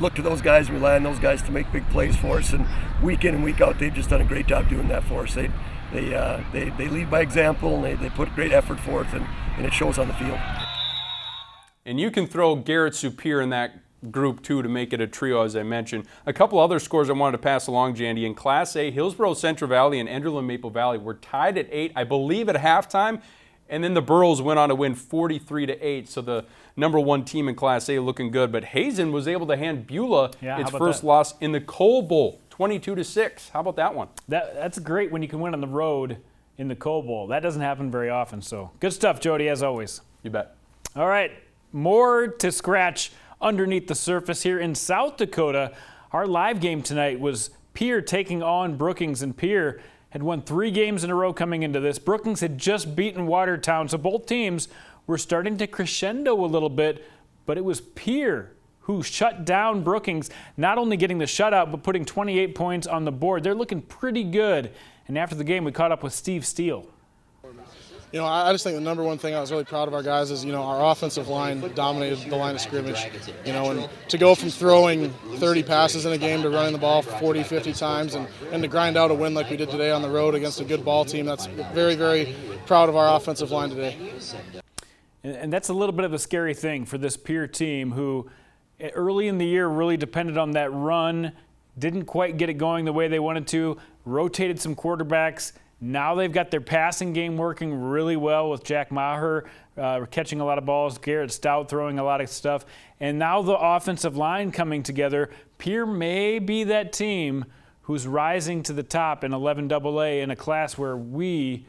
S14: look to those guys, rely on those guys to make big plays for us, and week in and week out, they've just done a great job doing that for us. They lead by example, and they put great effort forth, and it shows on the field.
S6: And you can throw Garretson, Pierre in that group too to make it a trio, as I mentioned. A couple other scores I wanted to pass along, Jandy. In Class A, Hillsborough Central Valley and Enderlin Maple Valley were tied at 8, I believe, at halftime. And then the Burros went on to win 43-8. So the number 1 team in Class A looking good. But Hazen was able to hand Beulah its first loss in the Coal Bowl, 22-6. How about that one?
S1: That's great when you can win on the road in the Coal Bowl. That doesn't happen very often. So good stuff, Jody, as always.
S6: You bet.
S1: All right, more to scratch underneath the surface here in South Dakota. Our live game tonight was Pierre taking on Brookings, and Pierre had won 3 games in a row coming into this. Brookings had just beaten Watertown, so both teams were starting to crescendo a little bit, but it was Pierre who shut down Brookings, not only getting the shutout, but putting 28 points on the board. They're looking pretty good, and after the game, we caught up with Steve Steele.
S15: You know, I just think the number one thing I was really proud of our guys is, you know, our offensive line dominated the line of scrimmage. You know, and to go from throwing 30 passes in a game to running the ball 40, 50 times and to grind out a win like we did today on the road against a good ball team, that's very, very proud of our offensive line today.
S1: And that's a little bit of a scary thing for this Pierre team who early in the year really depended on that run, didn't quite get it going the way they wanted to, rotated some quarterbacks. Now they've got their passing game working really well with Jack Maher catching a lot of balls, Garrett Stout throwing a lot of stuff, and now the offensive line coming together. Pierre may be that team who's rising to the top in 11AA in a class where we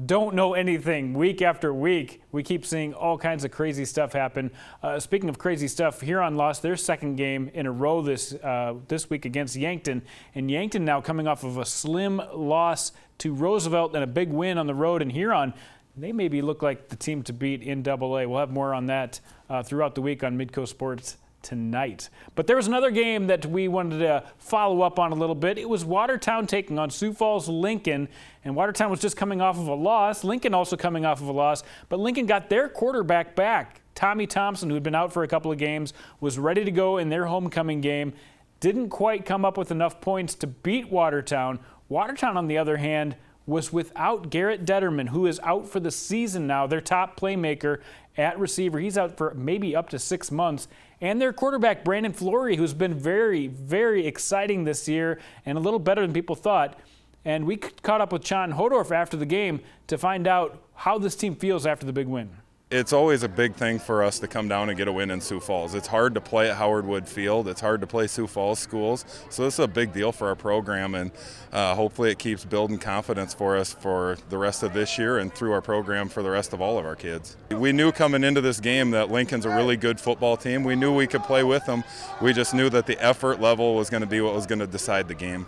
S1: don't know anything. Week after week, we keep seeing all kinds of crazy stuff happen. Speaking of crazy stuff, Huron lost their second game in a row this week against Yankton, and Yankton now coming off of a slim loss to Roosevelt and a big win on the road in Huron. They maybe look like the team to beat in AA. We'll have more on that throughout the week on Midco Sports tonight. But there was another game that we wanted to follow up on a little bit. It was Watertown taking on Sioux Falls Lincoln, and Watertown was just coming off of a loss. Lincoln also coming off of a loss, but Lincoln got their quarterback back. Tommy Thompson, who had been out for a couple of games, was ready to go in their homecoming game. Didn't quite come up with enough points to beat Watertown. Watertown, on the other hand, was without Garrett Detterman, who is out for the season now, their top playmaker at receiver. He's out for maybe up to 6 months. And their quarterback, Brandon Flory, who's been very, very exciting this year and a little better than people thought. And we caught up with John Hodorf after the game to find out how this team feels after the big win.
S16: It's always a big thing for us to come down and get a win in Sioux Falls. It's hard to play at Howard Wood Field. It's hard to play Sioux Falls schools. So this is a big deal for our program, and hopefully it keeps building confidence for us for the rest of this year and through our program for the rest of all of our kids. We knew coming into this game that Lincoln's a really good football team. We knew we could play with them. We just knew that the effort level was going to be what was going to decide the game.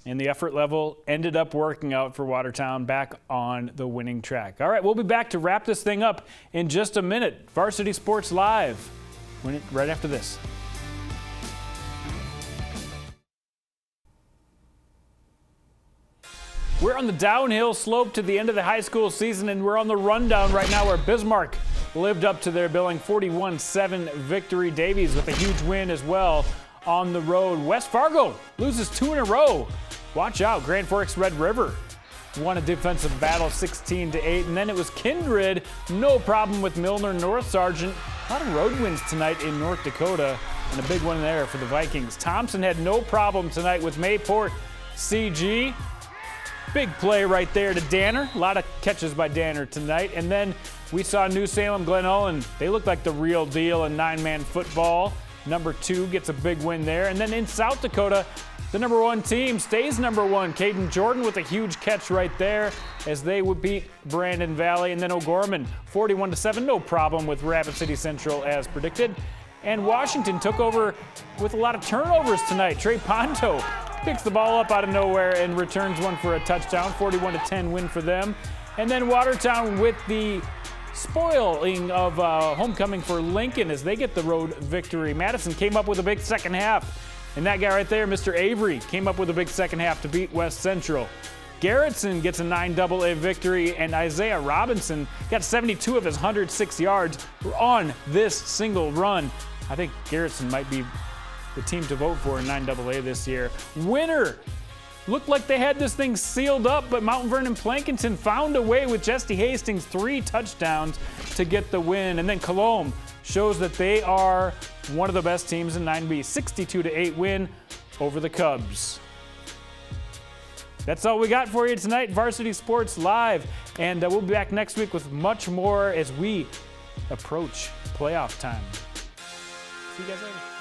S1: And the effort level ended up working out for Watertown, back on the winning track. All right, we'll be back to wrap this thing up in just a minute. Varsity Sports Live, right after this. We're on the downhill slope to the end of the high school season, and we're on the rundown right now where Bismarck lived up to their billing 41-7 victory. Davies with a huge win as well on the road. West Fargo loses 2 in a row. Watch out, Grand Forks Red River won a defensive battle 16-8, and then it was Kindred, no problem with Milnor North Sargent. A lot of road wins tonight in North Dakota, and a big one there for the Vikings. Thompson had no problem tonight with Mayport-CG. Big play right there to Danner. A lot of catches by Danner tonight. And then we saw New Salem, Glen Ullin. They look like the real deal in 9-man football. number 2, gets a big win there. And then in South Dakota, the number 1 team stays number 1. Caden Jordan with a huge catch right there as they would beat Brandon Valley. And then O'Gorman, 41-7, no problem with Rapid City Central as predicted. And Washington took over with a lot of turnovers tonight. Trey Ponto picks the ball up out of nowhere and returns one for a touchdown. 41-10 win for them. And then Watertown with the spoiling of homecoming for Lincoln as they get the road victory. Madison came up with a big second half. And that guy right there, Mr. Avery, came up with a big second half to beat West Central. Garretson gets a 9AA victory, and Isaiah Robinson got 72 of his 106 yards on this single run. I think Garretson might be the team to vote for in 9AA this year. Winner! Looked like they had this thing sealed up, but Mount Vernon Plankinton found a way with Jesse Hastings, 3 touchdowns to get the win. And then Colome shows that they are one of the best teams in 9B, 62-8 win over the Cubs. That's all we got for you tonight, Varsity Sports Live. And we'll be back next week with much more as we approach playoff time. See you guys later.